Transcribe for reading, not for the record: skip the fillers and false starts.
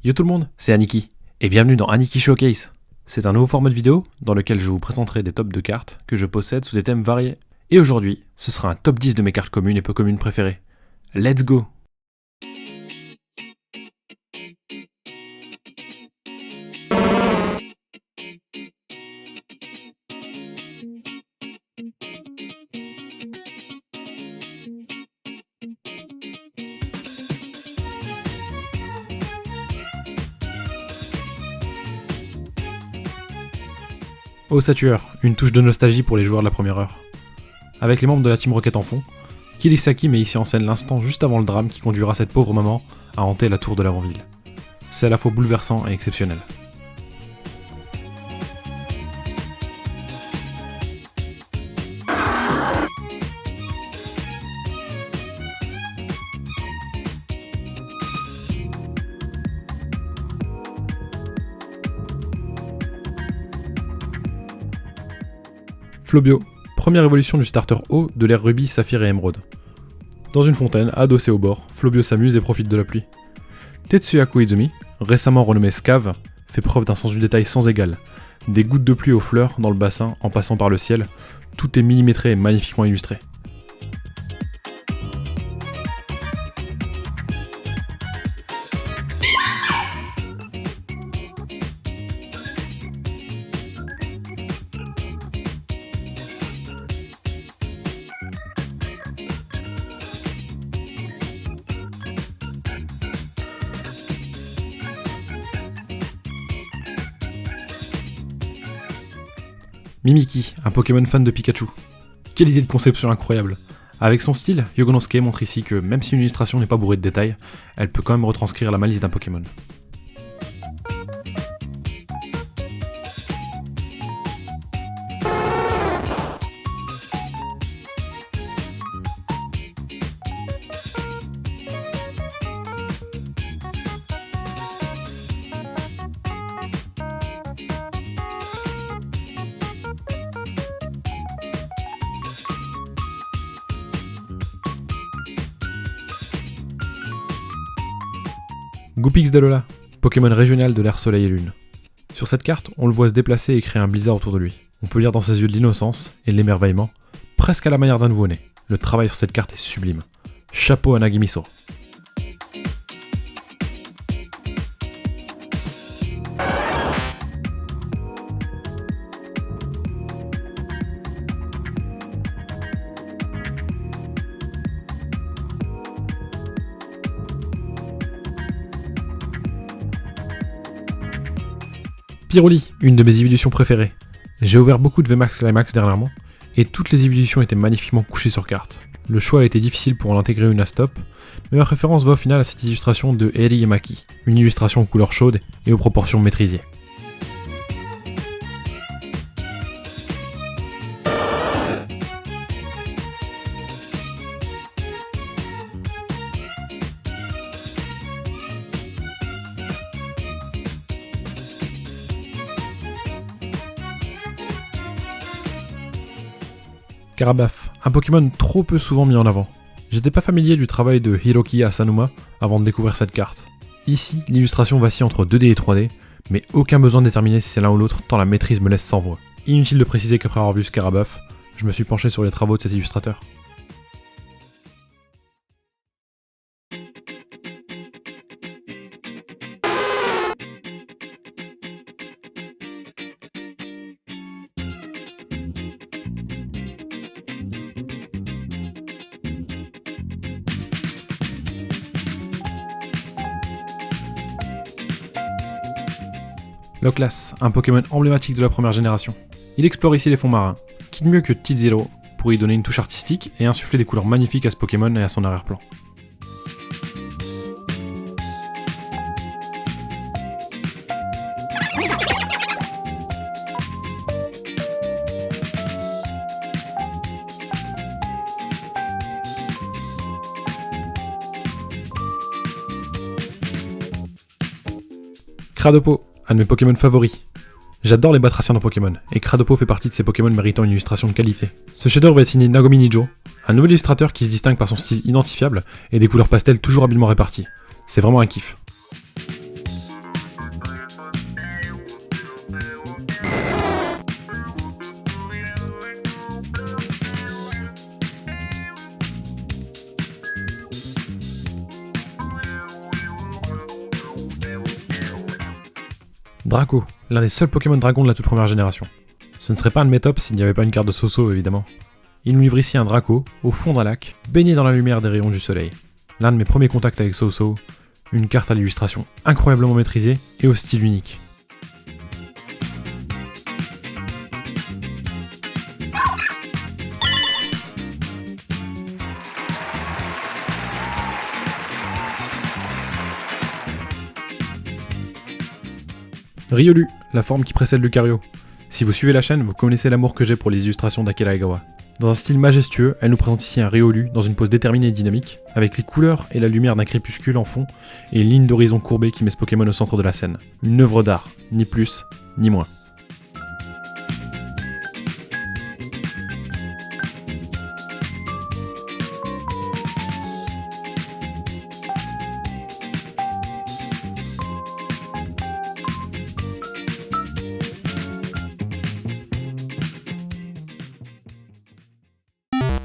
Yo tout le monde, c'est Aniki, et bienvenue dans Aniki Showcase. C'est un nouveau format de vidéo dans lequel je vous présenterai des tops de cartes que je possède sous des thèmes variés. Et aujourd'hui, ce sera un top 10 de mes cartes communes et peu communes préférées. Let's go! Oh ça tueur, une touche de nostalgie pour les joueurs de la première heure. Avec les membres de la Team Rocket en fond, Kirisaki met ici en scène l'instant juste avant le drame qui conduira cette pauvre maman à hanter la tour de l'avant-ville. C'est à la fois bouleversant et exceptionnel. Flobio, première évolution du starter haut de l'ère Ruby, Saphir et Émeraude. Dans une fontaine, adossée au bord, Flobio s'amuse et profite de la pluie. Tetsuya Koizumi, récemment renommé Scave, fait preuve d'un sens du détail sans égal. Des gouttes de pluie aux fleurs dans le bassin en passant par le ciel, tout est millimétré et magnifiquement illustré. Mimiki, un Pokémon fan de Pikachu. Quelle idée de conception incroyable! Avec son style, Yogonosuke montre ici que même si une illustration n'est pas bourrée de détails, elle peut quand même retranscrire la malice d'un Pokémon. Goopix d'Alola, Pokémon régional de l'ère Soleil et Lune. Sur cette carte, on le voit se déplacer et créer un blizzard autour de lui. On peut lire dans ses yeux de l'innocence et de l'émerveillement, presque à la manière d'un nouveau-né. Le travail sur cette carte est sublime. Chapeau à Nagimiso. Pyroli, une de mes évolutions préférées. J'ai ouvert beaucoup de VMAX Climax dernièrement, et toutes les évolutions étaient magnifiquement couchées sur carte. Le choix a été difficile pour en intégrer une à stop, mais ma préférence va au final à cette illustration de Eri Emaki, une illustration aux couleurs chaudes et aux proportions maîtrisées. Karabaf, un Pokémon trop peu souvent mis en avant. J'étais pas familier du travail de Hiroki Asanuma avant de découvrir cette carte. Ici, l'illustration vacille entre 2D et 3D, mais aucun besoin de déterminer si c'est l'un ou l'autre tant la maîtrise me laisse sans voix. Inutile de préciser qu'après avoir vu ce Karabaf, je me suis penché sur les travaux de cet illustrateur. Loclas, un Pokémon emblématique de la première génération. Il explore ici les fonds marins. Qui de mieux que Tizero pour y donner une touche artistique et insuffler des couleurs magnifiques à ce Pokémon et à son arrière-plan. Cradopo, un de mes Pokémon favoris. J'adore les batraciens dans Pokémon, et Cradopo fait partie de ces Pokémon méritant une illustration de qualité. Ce shader va être signé Nagomi Nijo, un nouvel illustrateur qui se distingue par son style identifiable et des couleurs pastel toujours habilement réparties. C'est vraiment un kiff. Draco, l'un des seuls Pokémon Dragon de la toute première génération. Ce ne serait pas un de mes tops s'il n'y avait pas une carte de Soso évidemment. Il nous livre ici un Draco, au fond d'un lac, baigné dans la lumière des rayons du soleil. L'un de mes premiers contacts avec Soso, une carte à l'illustration incroyablement maîtrisée et au style unique. Riolu, la forme qui précède Lucario. Si vous suivez la chaîne, vous connaissez l'amour que j'ai pour les illustrations d'Akira Egawa. Dans un style majestueux, elle nous présente ici un Riolu dans une pose déterminée et dynamique, avec les couleurs et la lumière d'un crépuscule en fond, et une ligne d'horizon courbée qui met ce Pokémon au centre de la scène. Une œuvre d'art, ni plus, ni moins.